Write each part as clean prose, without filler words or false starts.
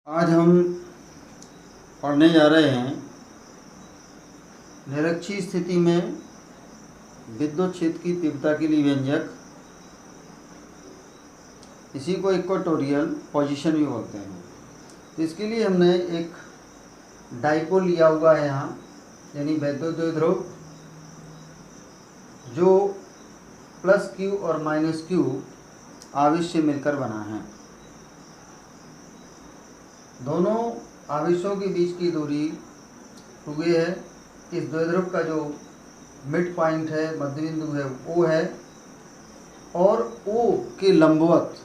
आज हम पढ़ने जा रहे हैं निरक्षीय स्थिति में विद्युत क्षेत्र की तीव्रता के लिए व्यंजक। इसी को इक्वेटोरियल पोजीशन भी बोलते हैं। तो इसके लिए हमने एक डाइपोल लिया हुआ है यहाँ, यानी वैद्युत द्विध्रुव, जो प्लस क्यू और माइनस क्यू आवेश से मिलकर बना है। दोनों आवेशों के बीच की दूरी 2a है। इस द्विध्रुव का जो मिड पॉइंट है, मध्य बिंदु है, O है, और O के लंबवत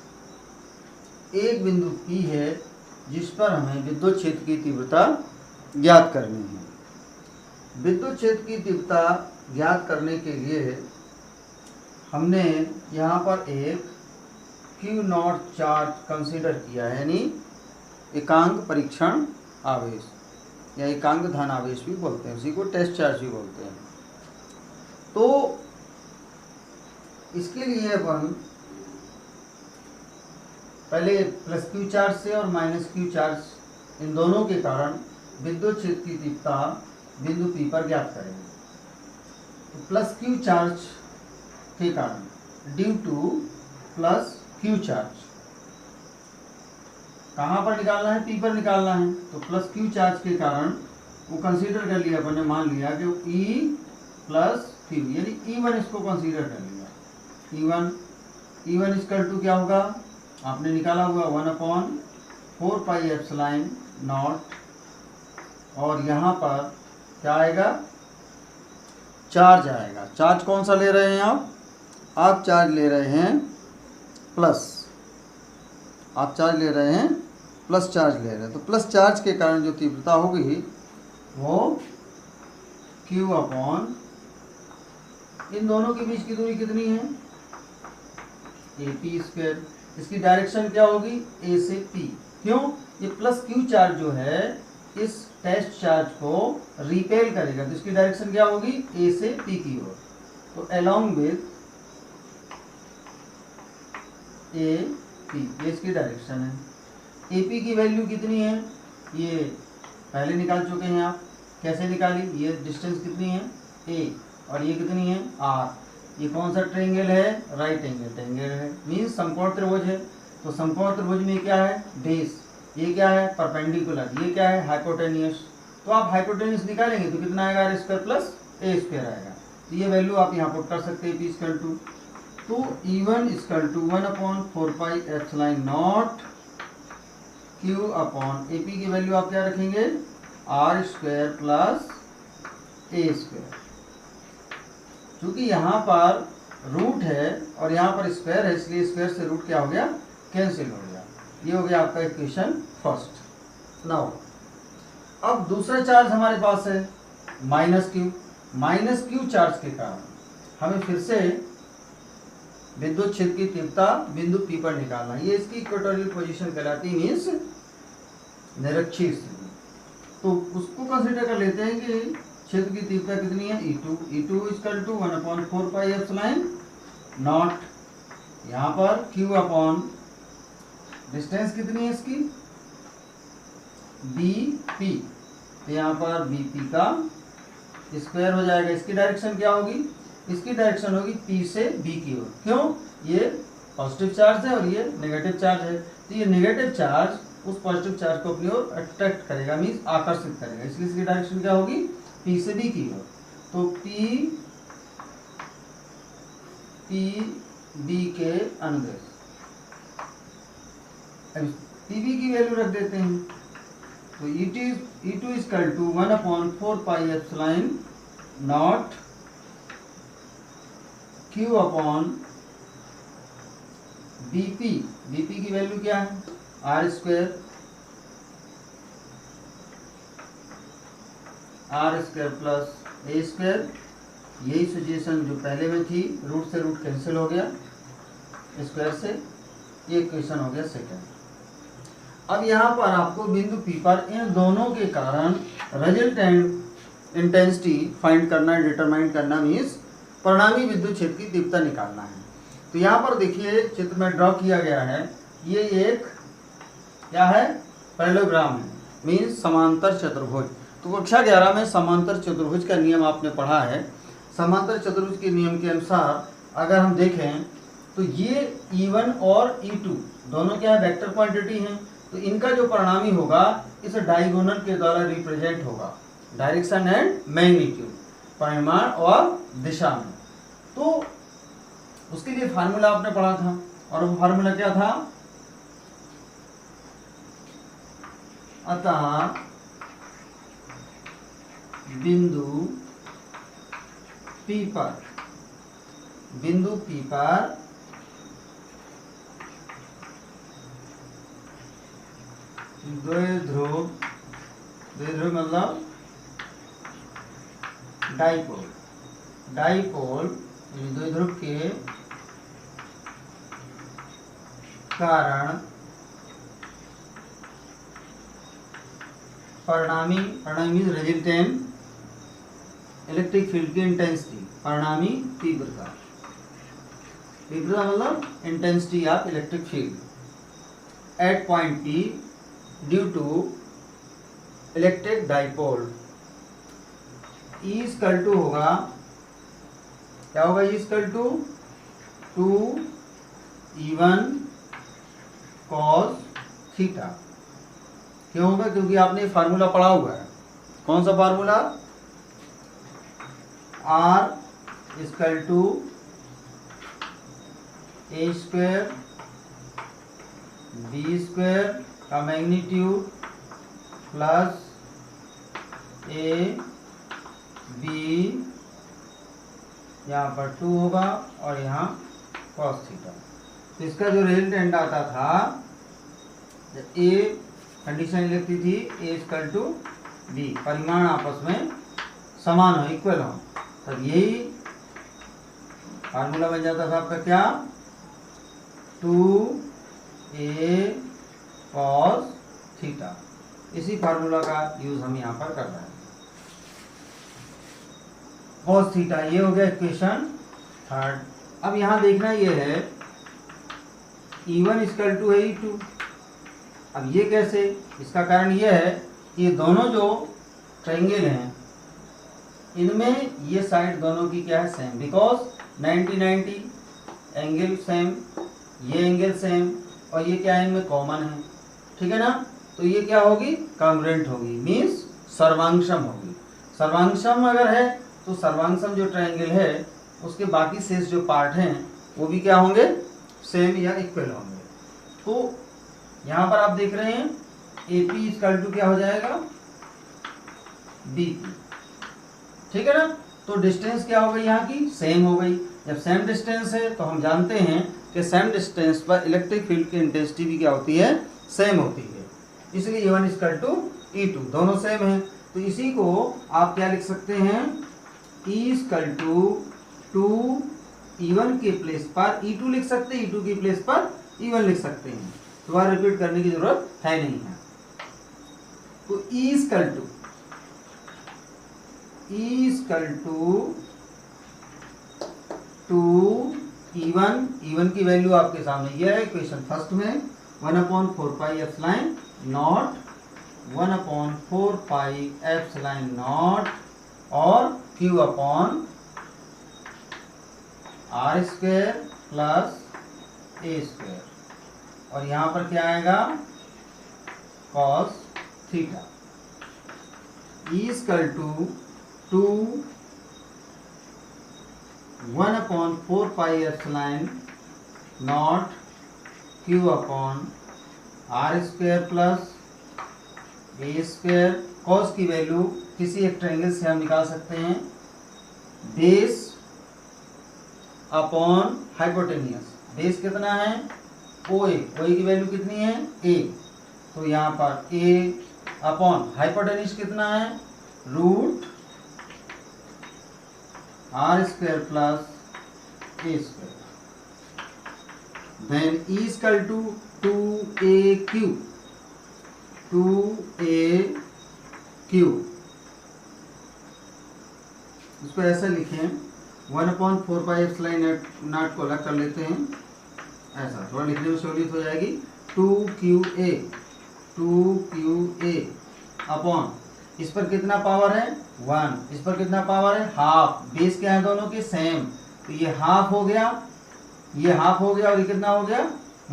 एक बिंदु P है जिस पर हमें विद्युत क्षेत्र की तीव्रता ज्ञात करनी है। विद्युत क्षेत्र की तीव्रता ज्ञात करने के लिए हमने यहाँ पर एक Q0 चार्ज कंसीडर किया है, यानी एकांक परीक्षण आवेश या एकांक धन आवेश भी बोलते हैं, उसी को टेस्ट चार्ज भी बोलते हैं। तो इसके लिए अपन पहले प्लस क्यू चार्ज से और माइनस क्यू चार्ज, इन दोनों के कारण विद्युत क्षेत्र की तीव्रता बिंदु P पर ज्ञात करेंगे। तो प्लस क्यू चार्ज के कारण, due two plus Q charge, कहाँ पर निकालना है? P पर निकालना है। तो प्लस क्यू चार्ज के कारण वो कंसीडर कर लिया अपन ने, मान लिया कि E प्लस Q, यानी E1 इसको कंसीडर कर लिया। E1 इक्वल टू क्या होगा? आपने निकाला हुआ 1/4 पाई एप्सिलॉन नॉट, और यहाँ पर क्या आएगा? चार्ज आएगा। चार्ज कौन सा ले रहे हैं आप? आप चार्ज ले रहे हैं प्लस, आप चार्ज ले रहे हैं प्लस चार्ज ले रहे हैं। तो प्लस चार्ज के कारण जो तीव्रता होगी वो Q अपॉन, इन दोनों के बीच की दूरी कितनी है? AP square. इसकी डायरेक्शन क्या होगी? A से P। क्यों? ये प्लस क्यू चार्ज जो है इस टेस्ट चार्ज को रिपेल करेगा, तो इसकी डायरेक्शन क्या होगी? A से P की ओर। तो अलोंग विथ AP, ये इसकी डायरेक्शन है। AP की वैल्यू कितनी है? ये पहले निकाल चुके हैं आप। कैसे निकाली? ये डिस्टेंस कितनी है? A, और ये कितनी है? R। ये कौन सा ट्रायंगल है? राइट एंगल ट्रायंगल है, मीन्स समकोण त्रिभुज है। तो समकोण त्रिभुज में क्या है? बेस। ये क्या है? परपेंडिकुलर। ये क्या है? हाइपोटेनियस। तो आप हाइपोटेनियस निकालेंगे तो कितना आएगा? R square plus A square आएगा। तो ये वैल्यू आप यहाँ पुट कर सकते हैं, P इक्वल टू, तो E1 equal to 1/4 pi epsilon naught Q upon AP की वैल्यू आप क्या रखेंगे? R square plus A square. क्योंकि यहाँ पर रूट है और यहाँ पर स्क्वायर है, इसलिए स्क्वायर से रूट क्या हो गया? कैंसिल हो गया। ये हो गया आपका इक्वेशन फर्स्ट। नाउ अब दूसरा चार्ज हमारे पास है minus Q. Minus Q charge के कारण हमें फिर से विद्युत क्षेत्र की तीव्रता बिंदु P पर निकालना है। ये इसकी इक्वेटोरियल पोजीशन कहलाती है, मीन्स निरक्षीय स्थिति। तो उसको कंसीडर कर लेते हैं कि क्षेत्र की तीव्रता कितनी है? E2 equal to 1/4 pi epsilon naught, यहाँ पर Q अपॉन डिस्टेंस कितनी है इसकी? BP। तो यहाँ पर BP का स्क्वायर हो जाएगा। इसकी डायरेक्शन क्या होगी? इसकी डायरेक्शन होगी P से B की ओर। क्यों? ये पॉजिटिव चार्ज है और ये नेगेटिव चार्ज है, तो ये नेगेटिव चार्ज उस पॉजिटिव चार्ज को अपनी ओर अट्रैक्ट करेगा, मीन्स आकर्षित करेगा। इसलिए इसकी डायरेक्शन क्या होगी? P से B की ओर। तो PB के अनुदेश, अब PB की वैल्यू रख देते हैं। तो E2 equal to 1/4 pi epsilon naught Q upon BP। BP की वैल्यू क्या है? R square plus A square. यही सिचुएशन जो पहले में थी, रूट से रूट कैंसिल हो गया स्क्वायर से। ये इक्वेशन हो गया सेकंड। अब यहाँ पर आपको बिंदु P पर इन दोनों के कारण रिजल्टेंट इंटेंसिटी फाइंड करना, डिटरमाइन करना, मीन्स परिणामी विद्युत क्षेत्र की तीव्रता निकालना है। तो यहाँ पर देखिए चित्र में ड्रॉ किया गया है, ये एक क्या है? पैरेललोग्राम है, मीन्स समांतर चतुर्भुज। तो कक्षा 11 में समांतर चतुर्भुज का नियम आपने पढ़ा है। समांतर चतुर्भुज के नियम के अनुसार अगर हम देखें तो ये E1 और E2 दोनों क्या है, वेक्टर क्वांटिटी हैं। तो इनका जो परिणामी होगा इस डायगोनल के द्वारा रिप्रेजेंट होगा, डायरेक्शन एंड मैग्नीट्यूड, परिमाण और दिशा में। तो उसके लिए फार्मूला आपने पढ़ा था, और वो फार्मूला क्या था, अतः बिंदु P पर द्विध्रुव मतलब डाइपोल द्विध्रुव के कारण परिणामी रेजिस्टेंट इलेक्ट्रिक फील्ड की इंटेंसिटी, परिणामी तीव्रता मतलब intensity of electric field at point P due to electric dipole. E equal to होगा, क्या होगा, E equal to 2E1 cos theta. क्यों होगा, क्योंकि आपने फार्मूला पढ़ा हुआ है। कौन सा formula, R equal to A square B square का मैग्नीट्यूड प्लस A B, यहाँ पर 2 होगा और यहाँ cos थीटा। तो इसका जो रिजल्टेंट आता था, A कंडीशन लिखती थी A इक्वल टू B, परिमाण आपस में समान हो, इक्वल हो, तब यही फार्मूला बन जाता था आपका क्या, 2A cos थीटा। इसी फार्मूला का यूज हम यहाँ पर कर रहे हैं। cos थीटा, ये हो गया इक्वेशन थर्ड। अब यहाँ देखना ये है E1 इक्वल टू है E2। अब ये कैसे, इसका कारण ये है कि ये दोनों जो ट्रायंगल हैं इनमें ये साइड दोनों की क्या है, सेम, बिकॉज 90-90 एंगल सेम, ये एंगल सेम, और ये क्या है, इनमें कॉमन है, ठीक है ना। तो ये क्या होगी, कांग्रुएंट होगी, मीन्स सर्वांगसम होगी। सर्वांगसम अगर है तो सर्वांगसम जो ट्रायंगल है उसके बाकी शेष जो पार्ट हैं वो भी क्या होंगे, सेम या इक्वल होंगे। तो यहाँ पर आप देख रहे हैं AP इक्वल टू क्या हो जाएगा, BP, ठीक है ना। तो डिस्टेंस क्या हो गई यहाँ की, सेम हो गई। जब सेम डिस्टेंस है तो हम जानते हैं कि सेम डिस्टेंस पर इलेक्ट्रिक फील्ड की इंटेंसिटी भी क्या होती है, सेम होती है। इसलिए E1 इक्वल टू E2 दोनों सेम है। तो इसी को आप क्या लिख सकते हैं, E इक्वल टू 2E1 के प्लेस पर E2 लिख सकते हैं, E2 के प्लेस पर E1 लिख सकते हैं। दोबारा रिपीट करने की जरूरत है नहीं है। तो E इक्वल टू 2E1 की वैल्यू आपके सामने ये है इक्वेशन फर्स्ट में, 1/4 pi epsilon naught 1/4 pi epsilon naught और Q upon R square plus A square, और यहाँ पर क्या आएगा, cos theta. E equal to 1/4 pi epsilon naught Q upon R square plus A square. cos की वैल्यू किसी एक ट्रायंगल से हम निकाल सकते हैं, बेस अपॉन हाइपोटेनियस। बेस कितना है, OA की वैल्यू कितनी है, A, तो यहाँ पर A अपॉन हाइपोटेनियस कितना है, root R square plus A square. Then E equal to 2AQ इसको ऐसा लिखें, 1/4 पाई एप्सिलॉन नॉट को अलग कर लेते हैं, ऐसा थोड़ा लिखने में सहूलियत हो जाएगी। 2QA 2qa अपॉन, इस पर कितना पावर है 1, इस पर कितना पावर है हाफ, बेस क्या है दोनों के सेम, तो ये हाफ हो गया, ये हाफ हो गया और ये कितना हो गया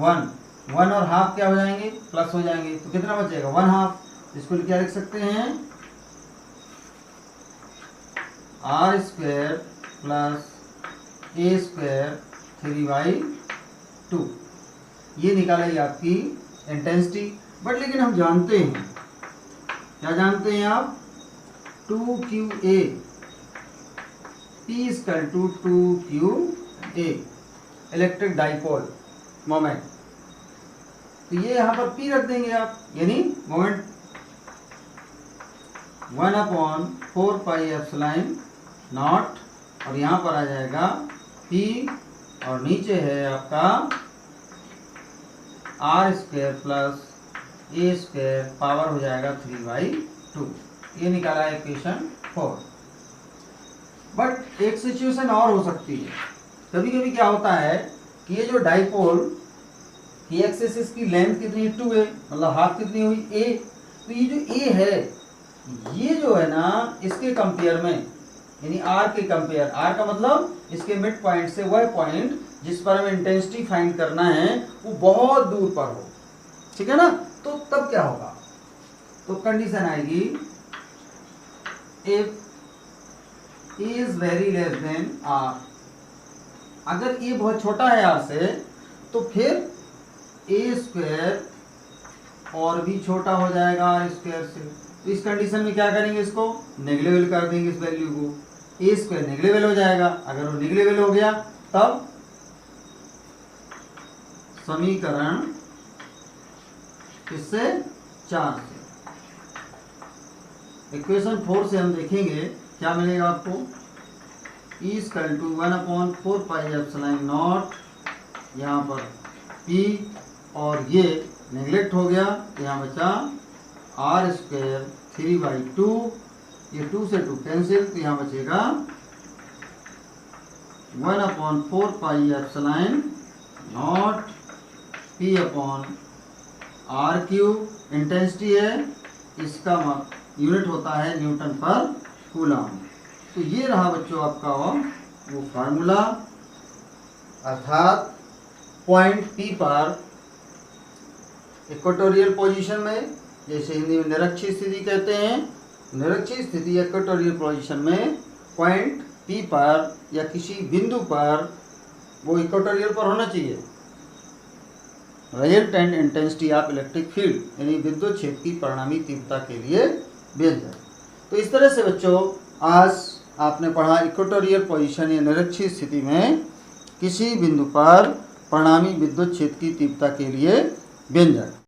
1, 1 और हाफ क्या हो जाएंगे प्लस हो जाएंगे, तो कितना बचेगा 1 हाफ, इसको क्या लिख सकते हैं R square plus A square 3/2, ये निकालेगी आपकी इंटेंसिटी। बट लेकिन हम जानते हैं, क्या जानते हैं आप 2qa P equal to 2qa electric dipole moment, तो ये यहाँ पर P रख देंगे आप, यानी मोमेंट 1/4πε0 और यहाँ पर आ जाएगा P और नीचे है आपका R square plus A square power हो जाएगा 3/2, ये निकाला है इक्वेशन 4। बट एक सिचुएशन और हो सकती है, कभी कभी क्या होता है कि ये जो डाइपोल की एक्सिस इसकी लेंथ कितनी 2 है, मतलब हाफ कितनी हुई a, तो ये जो a है ये जो है ना इसके कंपेयर में, यानी r के कंपेयर, r का मतलब इसके मिड पॉइंट से वह पॉइंट जिस पर हमें इंटेंसिटी फाइंड करना है वो बहुत दूर पर हो, ठीक है ना, तो तब क्या होगा, तो कंडीशन आएगी if a is very less than r, अगर a बहुत छोटा है r से तो फिर a स्क्वायर और भी छोटा हो जाएगा r स्क्वायर से, तो इस कंडीशन में क्या करेंगे, इसको नेग्लेबल कर देंगे, इस वैल्यू को a स्क्वायर नेग्लेबल हो जाएगा, अगर वो नेग्लेबल हो गया तब समीकरण इससे 4 से, इक्वेशन 4 से हम देखेंगे क्या मिलेगा आपको, E इक्वल टू 1/4πε0, यहाँ पर P और ये नेग्लेक्ट हो गया, यहाँ बचा आर स्क्वायर 3/2, ये 2 से 2 कैंसिल, तो यहाँ बचेगा 1/4πε0 P upon R cube, intensity है, इसका यूनिट होता है न्यूटन पर कूलम। तो ये रहा बच्चों आपका वो फार्मूला, अर्थात पॉइंट P पर इक्वेटोरियल पोजीशन में, जैसे हिंदी में निरक्षीय स्थिति कहते हैं, निरक्षीय स्थिति इक्वेटोरियल पोजीशन में पॉइंट P पर या किसी बिंदु पर, वो इक्वेटोरियल पर होना चाहिए, resultant intensity of electric field यानी विद्युत क्षेत्र की परिणामी तीव्रता के लिए व्यंजक। तो इस तरह से बच्चों आज आपने पढ़ा इक्वेटोरियल पोजीशन या निरक्षीय स्थिति में किसी बिंदु पर परिणामी विद्युत क्षेत्र की तीव्रता के लिए व्यंजक।